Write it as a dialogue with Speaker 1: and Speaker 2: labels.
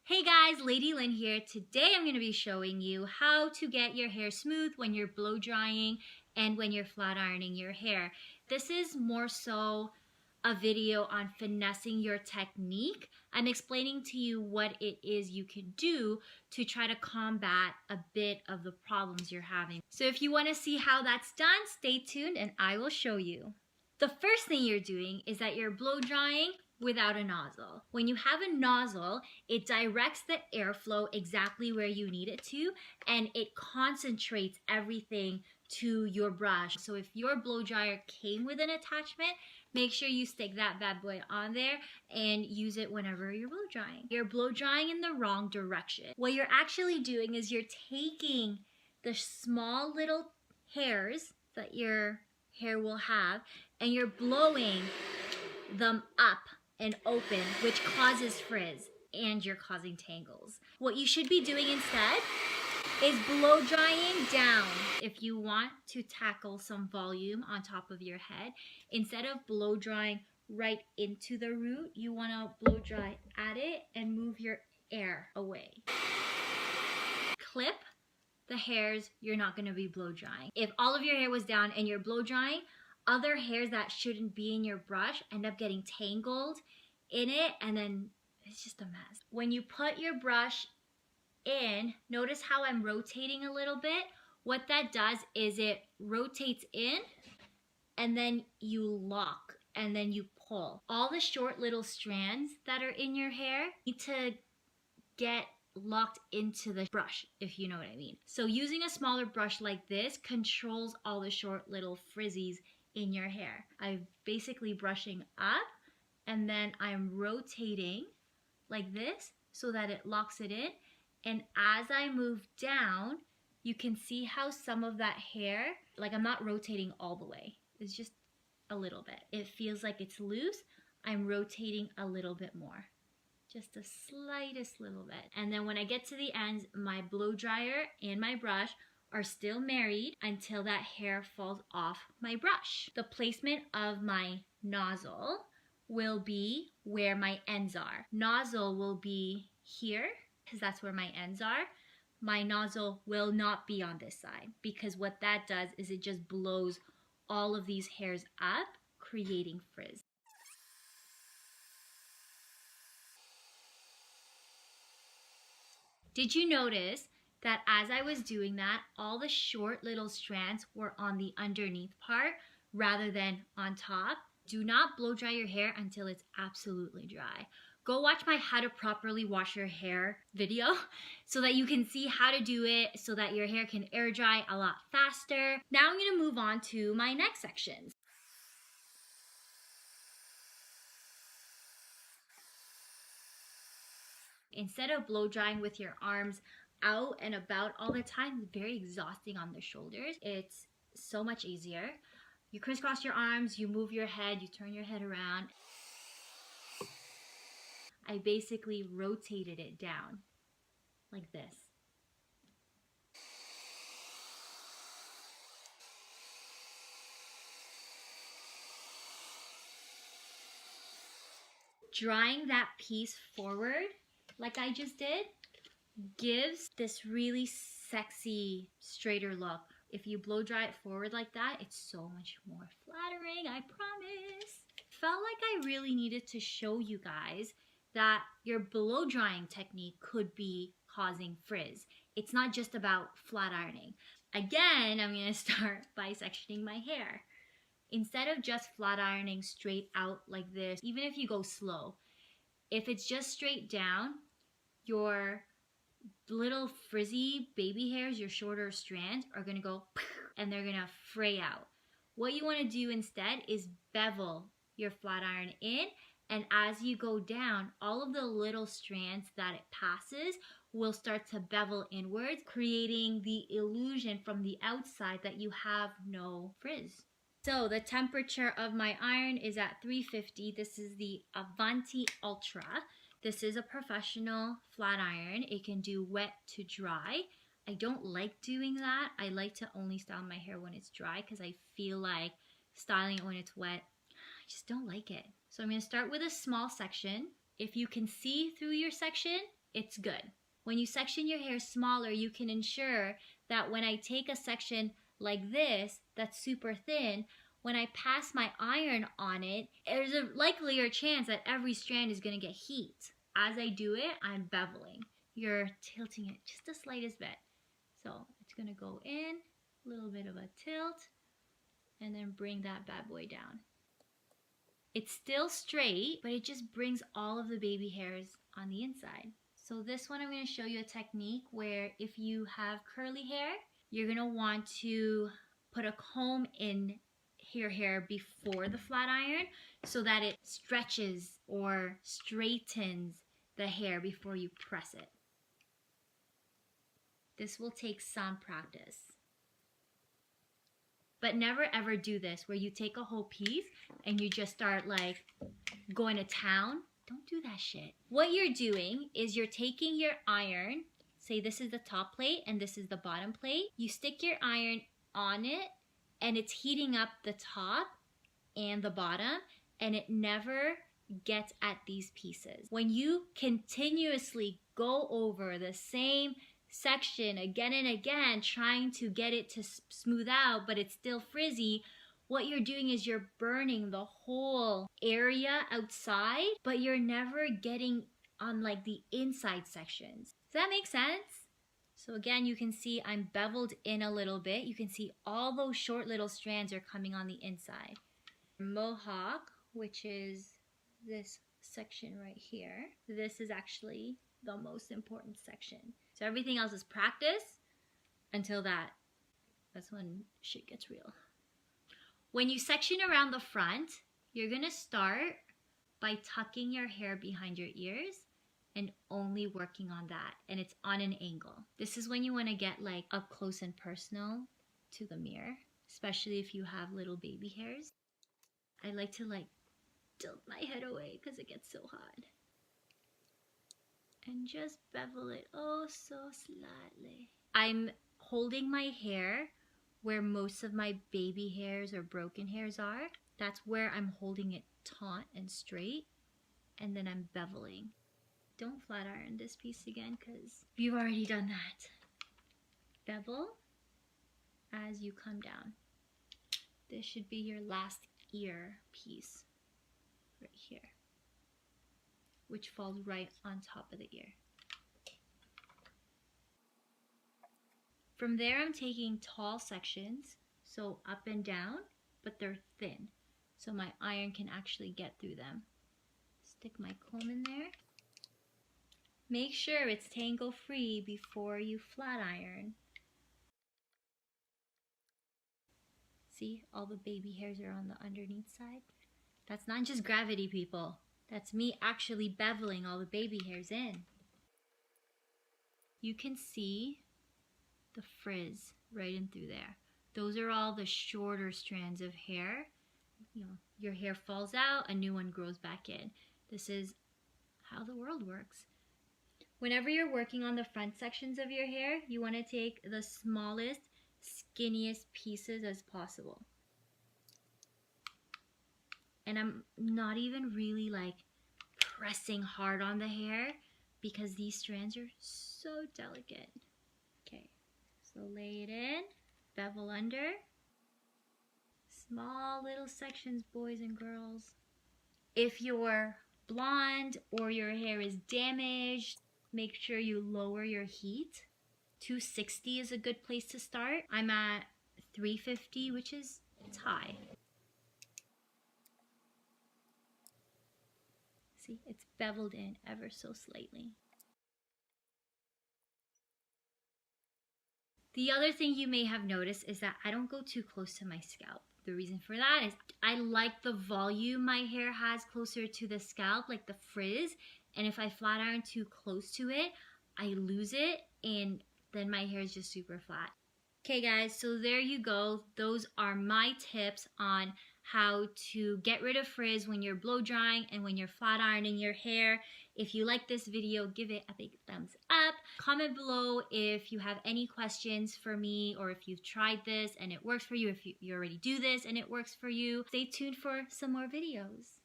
Speaker 1: Hey guys, Lady Lynn here. Today I'm going to be showing you how to get your hair smooth when you're blow drying and when you're flat ironing your hair. This is more so a video on finessing your technique. I'm explaining to you what it is you can do to try to combat a bit of the problems you're having. So if you want to see how that's done, stay tuned and I will show you. The first thing you're doing is that you're blow drying without a nozzle. When you have a nozzle, it directs the airflow exactly where you need it to, and it concentrates everything to your brush. So if your blow dryer came with an attachment, make sure you stick that bad boy on there and use it whenever you're blow drying. You're blow drying in the wrong direction. What you're actually doing is you're taking the small little hairs that your hair will have and you're blowing them up and open, which causes frizz, and you're causing tangles. What you should be doing instead is blow drying down. If you want to tackle some volume on top of your head, instead of blow drying right into the root, you want to blow dry at it and move your air away. Clip the hairs you're not going to be blow drying. If all of your hair was down and you're blow drying, other hairs that shouldn't be in your brush end up getting tangled in it, and then it's just a mess. When you put your brush in, notice how I'm rotating a little bit. What that does is it rotates in and then you lock and then you pull. All the short little strands that are in your hair need to get locked into the brush, if you know what I mean. So using a smaller brush like this controls all the short little frizzies in your hair. I'm basically brushing up and then I'm rotating like this so that it locks it in. And as I move down, you can see how some of that hair, like I'm not rotating all the way. It's just a little bit. It feels like it's loose. I'm rotating a little bit more. Just the slightest little bit. And then when I get to the ends, my blow dryer and my brush are still married until that hair falls off my brush. The placement of my nozzle will be where my ends are. Nozzle will be here because that's where my ends are. My nozzle will not be on this side because what that does is it just blows all of these hairs up, creating frizz. Did you notice that as I was doing that, all the short little strands were on the underneath part rather than on top? Do not blow dry your hair until it's absolutely dry. Go watch my how to properly wash your hair video so that you can see how to do it so that your hair can air dry a lot faster. Now I'm gonna move on to my next section. Instead of blow drying with your arms out and about all the time, it's very exhausting on the shoulders. It's so much easier. You crisscross your arms, you move your head, you turn your head around. I basically rotated it down like this. Drying that piece forward like I just did gives this really sexy straighter look. If you blow dry it forward like that, it's so much more flattering, I promise. Felt like I really needed to show you guys that your blow drying technique could be causing frizz. It's not just about flat ironing. Again, I'm gonna start by sectioning my hair. Instead of just flat ironing straight out like this, even if you go slow, if it's just straight down, your little frizzy baby hairs, your shorter strands, are gonna go and they're gonna fray out. What you wanna do instead is bevel your flat iron in, and as you go down, all of the little strands that it passes will start to bevel inwards, creating the illusion from the outside that you have no frizz. So the temperature of my iron is at 350. This is the Avanti Ultra. This is a professional flat iron. It can do wet to dry. I don't like doing that. I like to only style my hair when it's dry because I feel like styling it when it's wet, I just don't like it. So I'm going to start with a small section. If you can see through your section, it's good. When you section your hair smaller, you can ensure that when I take a section like this, that's super thin, when I pass my iron on it, there's a likelier chance that every strand is going to get heat. As I do it, I'm beveling. You're tilting it just the slightest bit. So it's going to go in, a little bit of a tilt, and then bring that bad boy down. It's still straight, but it just brings all of the baby hairs on the inside. So this one, I'm going to show you a technique where if you have curly hair, you're going to want to put a comb in your hair before the flat iron so that it stretches or straightens the hair before you press it. This will take some practice. But never ever do this where you take a whole piece and you just start like going to town. Don't do that shit. What you're doing is you're taking your iron, say this is the top plate and this is the bottom plate. You stick your iron on it and it's heating up the top and the bottom, and it never gets at these pieces. When you continuously go over the same section again and again, trying to get it to smooth out, but it's still frizzy, what you're doing is you're burning the whole area outside, but you're never getting on like the inside sections. Does that make sense? So again, you can see I'm beveled in a little bit. You can see all those short little strands are coming on the inside. Mohawk, which is this section right here. This is actually the most important section. So everything else is practice until that's when shit gets real. When you section around the front, you're gonna start by tucking your hair behind your ears and only working on that, and it's on an angle. This is when you wanna get like up close and personal to the mirror, especially if you have little baby hairs. I like to like tilt my head away because it gets so hot. And just bevel it oh so slightly. I'm holding my hair where most of my baby hairs or broken hairs are. That's where I'm holding it taut and straight, and then I'm beveling. Don't flat iron this piece again because you've already done that. Bevel as you come down. This should be your last ear piece right here, which falls right on top of the ear. From there, I'm taking tall sections, so up and down, but they're thin, so my iron can actually get through them. Stick my comb in there. Make sure it's tangle-free before you flat iron. See, all the baby hairs are on the underneath side. That's not just gravity, people. That's me actually beveling all the baby hairs in. You can see the frizz right in through there. Those are all the shorter strands of hair. You know, your hair falls out, a new one grows back in. This is how the world works. Whenever you're working on the front sections of your hair, you want to take the smallest, skinniest pieces as possible. And I'm not even really like pressing hard on the hair because these strands are so delicate. Okay, so lay it in, bevel under. Small little sections, boys and girls. If you're blonde or your hair is damaged, make sure you lower your heat. 260 is a good place to start. I'm at 350, which is, it's high. See, it's beveled in ever so slightly. The other thing you may have noticed is that I don't go too close to my scalp. The reason for that is I like the volume my hair has closer to the scalp, like the frizz, and if I flat iron too close to it, I lose it and then my hair is just super flat. Okay guys, so there you go. Those are my tips on how to get rid of frizz when you're blow drying and when you're flat ironing your hair. If you like this video, give it a big thumbs up. Comment below if you have any questions for me or if you've tried this and it works for you, if you already do this and it works for you. Stay tuned for some more videos.